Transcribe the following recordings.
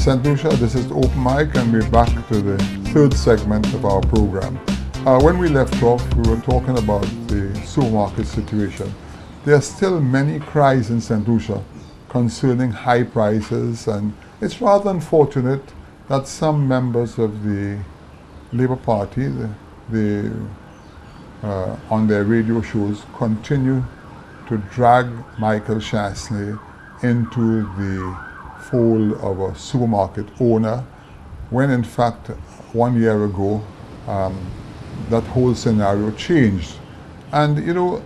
St. Lucia, this is the Open Mic, and we're back to the third segment of our program. When we left off, we were talking about the supermarket situation. There are still many cries in St. Lucia concerning high prices, and it's rather unfortunate that some members of the Labour Party, on their radio shows, continue to drag Michael Shasley into the fold of a supermarket owner, when in fact 1 year ago that whole scenario changed. And you know,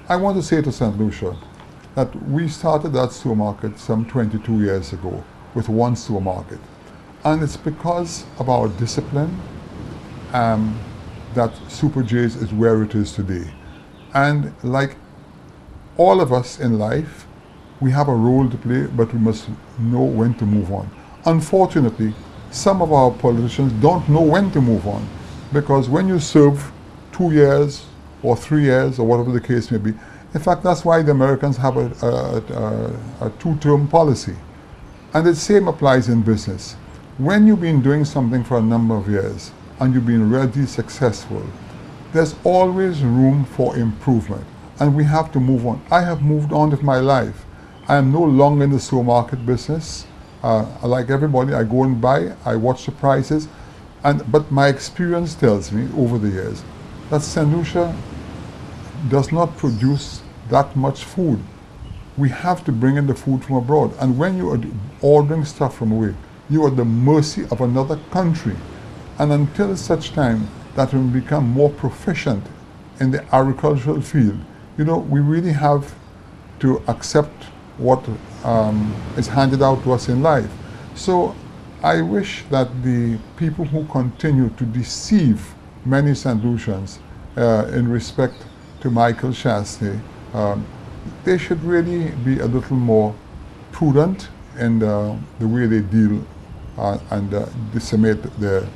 I want to say to St. Lucia that we started that supermarket some 22 years ago with one supermarket, and it's because of our discipline that Super J's is where it is today. And like all of us in life, we have a role to play, but we must know when to move on. Unfortunately, some of our politicians don't know when to move on, because when you serve 2 years or 3 years or whatever the case may be, in fact that's why the Americans have a two-term policy. And the same applies in business. When you've been doing something for a number of years and you've been really successful, there's always room for improvement, and we have to move on. I have moved on with my life. I am no longer in the supermarket business. Like everybody, I go and buy, I watch the prices, but my experience tells me over the years that St. Lucia does not produce that much food. We have to bring in the food from abroad, and when you are ordering stuff from away, you are at the mercy of another country. And until such time that we become more proficient in the agricultural field, you know, we really have to accept what is handed out to us in life. So I wish that the people who continue to deceive many St. Lucians in respect to Michael Shasley, they should really be a little more prudent in the way they deal and disseminate the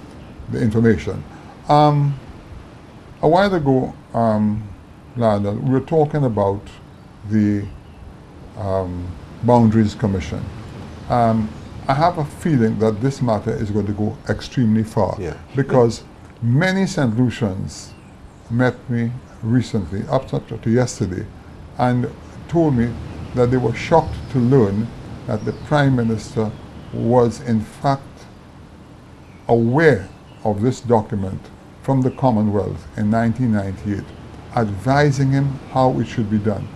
information. A while ago, Lionel, we were talking about the Boundaries Commission. I have a feeling that this matter is going to go extremely far, because many St. Lucians met me recently, up to yesterday, and told me that they were shocked to learn that the Prime Minister was in fact aware of this document from the Commonwealth in 1998, advising him how it should be done.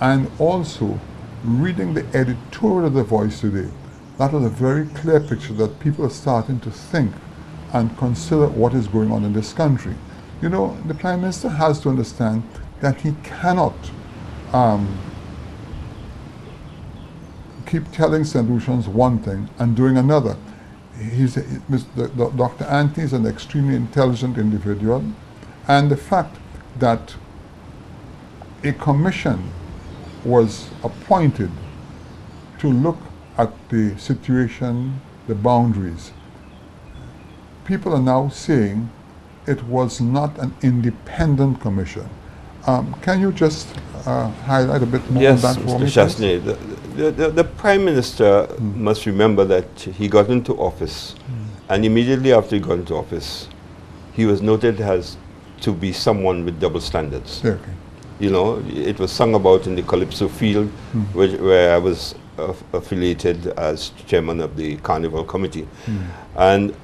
And also reading the editorial of The Voice today, that was a very clear picture that people are starting to think and consider what is going on in this country. You know, the Prime Minister has to understand that he cannot keep telling St. Lucians one thing and doing another. Dr. Anthony is an extremely intelligent individual, and the fact that a commission was appointed to look at the situation, the boundaries, people are now saying it was not an independent commission. Can you just highlight a bit more on that for me? Yes, Mr. Shasley, the Prime Minister must remember that he got into office, and immediately after he got into office, he was noted as to be someone with double standards. Okay. You know, it was sung about in the Calypso field, where I was affiliated as chairman of the Carnival Committee. And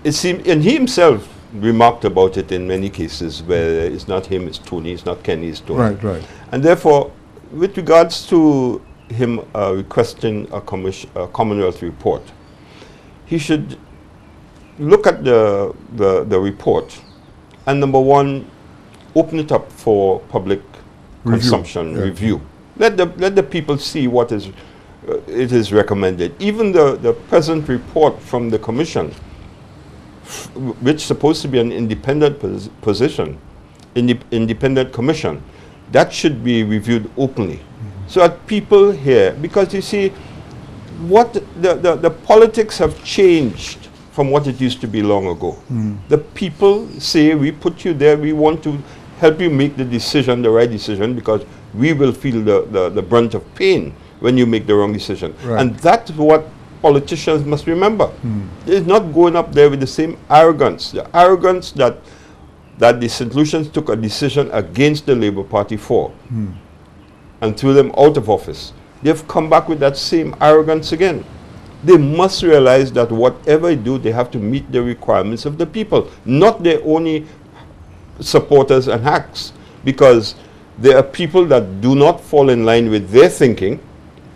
it seemed, and he himself remarked about it in many cases, where it's not him, it's Tony, it's not Kenny, it's Tony. Right, right. And therefore, with regards to him requesting a Commonwealth report, he should look at the report and, number one, open it up for public consumption, review. Let the people see what is it is recommended. Even the present report from the Commission, which is supposed to be an independent position, independent commission, that should be reviewed openly. So that people hear, because you see, what the politics have changed from what it used to be long ago. The people say, we put you there, we want to help you make the decision, the right decision, because we will feel the brunt of pain when you make the wrong decision. Right. And that's what politicians must remember. They're not going up there with the same arrogance. The arrogance that the St. Lucians took a decision against the Labour Party for and threw them out of office. They've come back with that same arrogance again. They must realize that whatever they do, they have to meet the requirements of the people, not their only supporters and hacks, because there are people that do not fall in line with their thinking,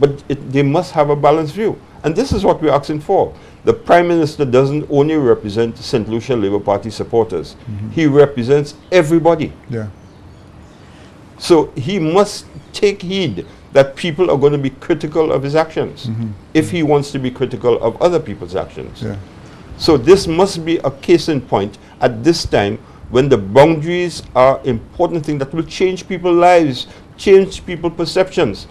but they must have a balanced view. And this is what we're asking for. The Prime Minister doesn't only represent St. Lucia Labour Party supporters. He represents everybody. Yeah. So he must take heed that people are going to be critical of his actions if he wants to be critical of other people's actions. Yeah. So this must be a case in point at this time when the boundaries are important thing that will change people's lives, change people's perceptions,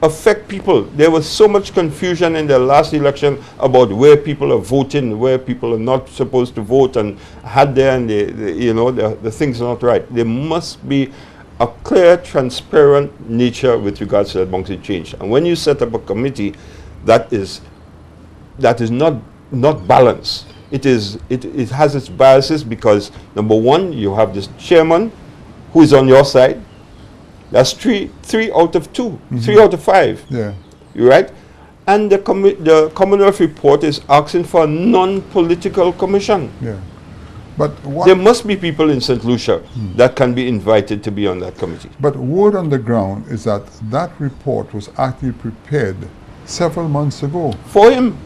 affect people. There was so much confusion in the last election about where people are voting, where people are not supposed to vote, and had there and the things are not right. There must be a clear, transparent nature with regards to that boundary change. And when you set up a committee that is not balanced, it has its biases because, number one, you have this chairman who is on your side. That's three out of 2, 3 out of 5. Yeah. You're right? And the Commonwealth report is asking for a non-political commission. Yeah. But there must be people in St. Lucia that can be invited to be on that committee. But word on the ground is that that report was actually prepared several months ago. For him.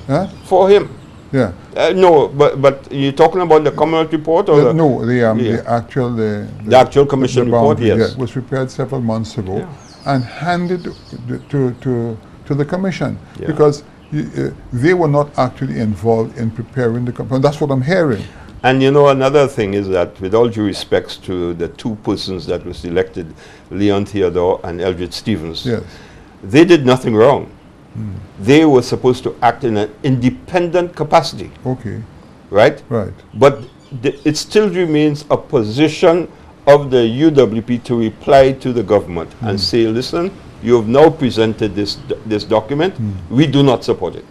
Huh? For him. Yeah. No, but you're talking about the Commonwealth report or the actual commission report? Yes, yeah, was prepared several months ago and handed to the commission because they were not actually involved in preparing the commission. That's what I'm hearing. And another thing is that, with all due respects to the 2 persons that was elected, Leon Theodore and Eldred Stevens, they did nothing wrong. They were supposed to act in an independent capacity. Okay. Right? Right. But it still remains a position of the UWP to reply to the government and say, listen, you have now presented this document. We do not support it.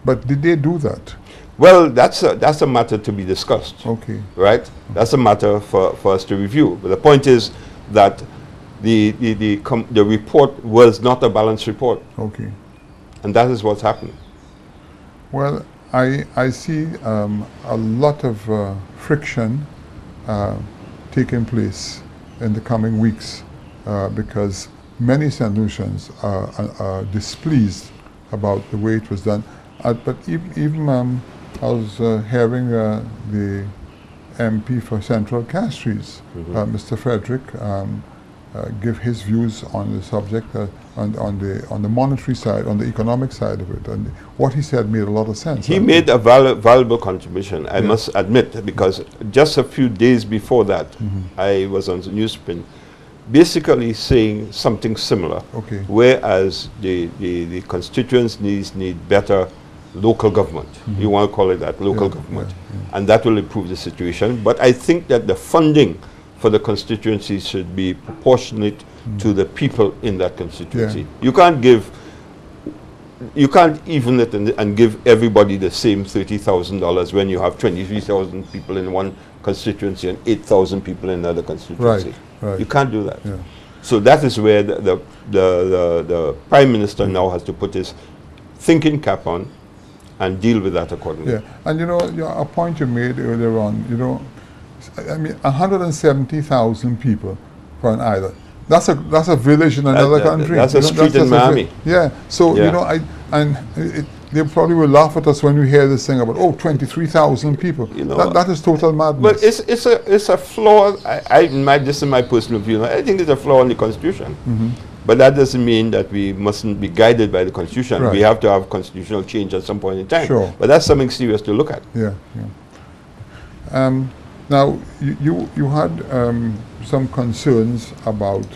But did they do that? Well, that's a matter to be discussed. Okay. Right? That's a matter for us to review. But the point is that the report was not a balanced report. Okay. And that is what's happening. Well, I see a lot of friction taking place in the coming weeks because many St. Lucians are displeased about the way it was done. But even I was hearing the MP for Central Castries, Mr. Frederick, give his views on the subject, on the monetary side, on the economic side of it, and what he said made a lot of sense. He made a valuable contribution, I must admit, because just a few days before that, I was on the newsprint, basically saying something similar. Okay. Whereas the constituents need better local government. You want to call it that, local government, and that will improve the situation. But I think that the funding for the constituency should be proportionate to the people in that constituency. You can't even it and give everybody the same $30,000 when you have 23,000 people in one constituency and 8,000 people in another constituency. Right. You can't do that. So that is where the Prime Minister now has to put his thinking cap on and deal with that accordingly. Yeah, and a point you made earlier on, I mean, 170,000 people for an island. That's a village in another country. That's a street in Miami. Yeah. So they probably will laugh at us when we hear this thing about 23,000 people. That is total madness. But it's a flaw. This is my personal view. I think it's a flaw in the Constitution. But that doesn't mean that we mustn't be guided by the Constitution. Right. We have to have constitutional change at some point in time. Sure. But that's something serious to look at. Yeah. Now, you had some concerns about,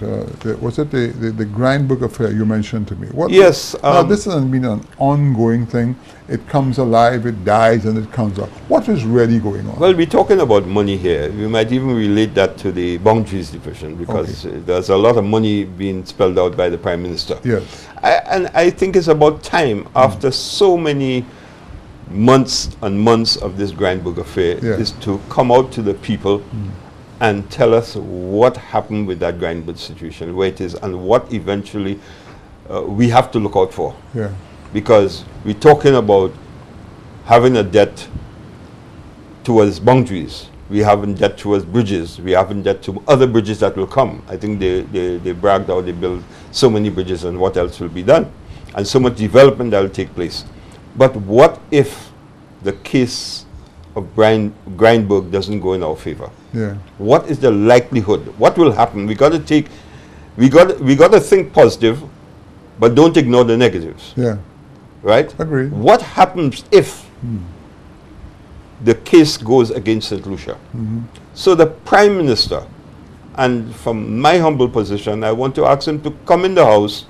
was it the Grindberg affair you mentioned to me? Yes. Now, this hasn't been an ongoing thing. It comes alive, it dies, and it comes up. What is really going on? Well, we're talking about money here. We might even relate that to the boundaries division, because there's a lot of money being spelled out by the Prime Minister. Yes. And I think it's about time, after so many months and months of this Grindberg affair, is to come out to the people and tell us what happened with that Grindberg situation, where it is, and what eventually we have to look out for. Yeah. Because we're talking about having a debt towards boundaries. We have a debt towards bridges. We have a debt to other bridges that will come. I think they bragged out they built so many bridges, and what else will be done, and so much development that will take place. But what if the case of Grindberg doesn't go in our favor? Yeah. What is the likelihood? What will happen? We got to think positive, but don't ignore the negatives. Yeah. Right? Agreed. What happens if the case goes against St. Lucia? So the Prime Minister, and from my humble position, I want to ask him to come in the House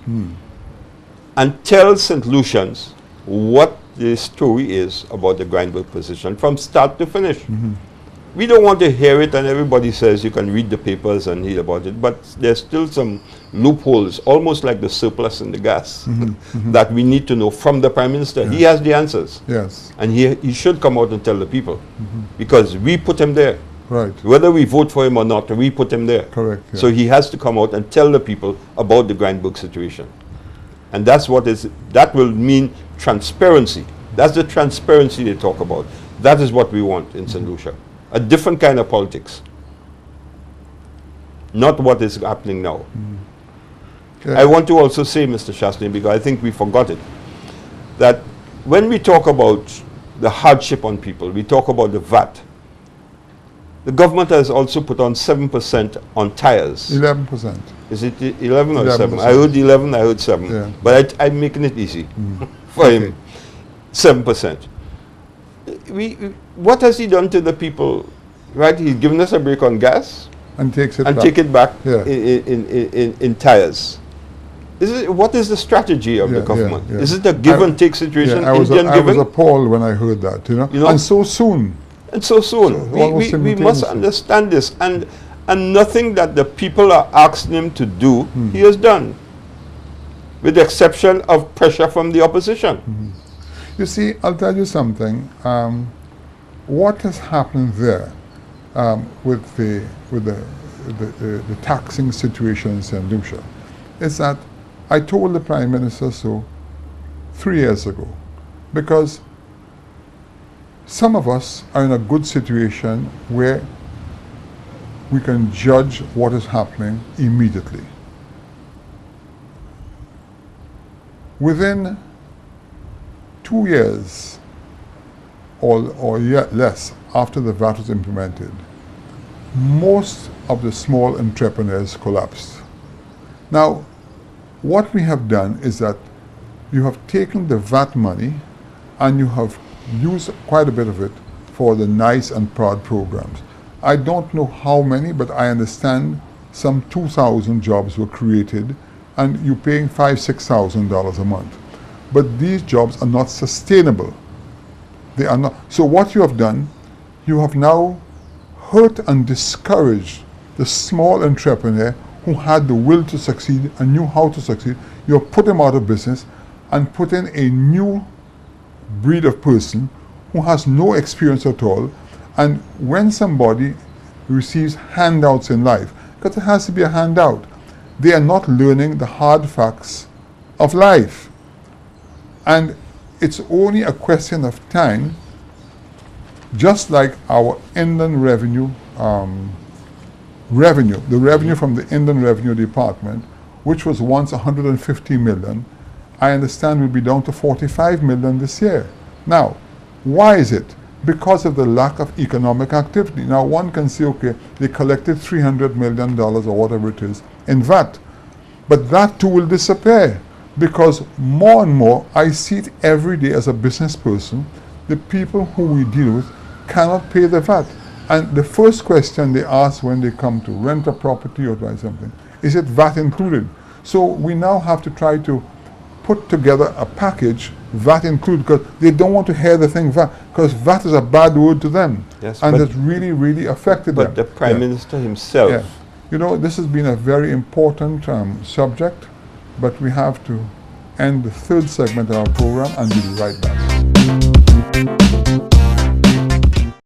and tell St. Lucians what the story is about the Grindberg position from start to finish. We don't want to hear it, and everybody says you can read the papers and read about it, but there's still some loopholes, almost like the surplus in the gas, that we need to know from the Prime Minister. He has the answers. Yes. And he should come out and tell the people, because we put him there. Right. Whether we vote for him or not, we put him there. Correct. Yeah. So he has to come out and tell the people about the Grindberg situation. And that will mean transparency. That's the transparency they talk about. That is what we want in St. Lucia. A different kind of politics. Not what is happening now. I want to also say, Mr. Shastri, because I think we forgot it, that when we talk about the hardship on people, we talk about the VAT. The government has also put on 7% on tires. 11%. Is it 11 or 7? 11%. I heard 11, I heard 7. Yeah. But I'm making it easy for him. 7%. What has he done to the people? Right? He's given us a break on gas And takes it and back. take it back Yeah. in tires. What is the strategy of the government? yeah. Is it a give and take situation? I was appalled when I heard that, you know? You know? And so soon. And so soon. Almost We must simultaneously. understand this. And nothing that the people are asking him to do, he has done. With the exception of pressure from the opposition. You see, I'll tell you something. What has happened there with the taxing situation in St. Lucia is that I told the Prime Minister so 3 years ago, because some of us are in a good situation where we can judge what is happening immediately. Within 2 years or yet less after the VAT was implemented, most of the small entrepreneurs collapsed. Now, what we have done is that you have taken the VAT money and you have used quite a bit of it for the Nice and Proud programs. I don't know how many, but I understand some 2,000 jobs were created, and you're paying $5,000–6,000 a month. But these jobs are not sustainable. They are not. So what you have done, you have now hurt and discouraged the small entrepreneur who had the will to succeed and knew how to succeed. You have put him out of business and put in a new breed of person who has no experience at all. And when somebody receives handouts in life, because it has to be a handout, they are not learning the hard facts of life. And it's only a question of time, just like our inland revenue, the revenue from the Inland Revenue Department, which was once 150 million, I understand will be down to 45 million this year. Now, why is it? Because of the lack of economic activity. Now, one can say, okay, they collected $300 million or whatever it is in VAT, but that too will disappear, because more and more, I see it every day as a business person, the people who we deal with cannot pay the VAT. And the first question they ask when they come to rent a property or buy something, is it VAT included? So we now have to try to put together a package, VAT included, because they don't want to hear the thing VAT, because VAT is a bad word to them. Yes, and it's really, really affected them. But the Prime Minister himself. Yeah. You know, this has been a very important subject, but we have to end the third segment of our program and we'll be right back.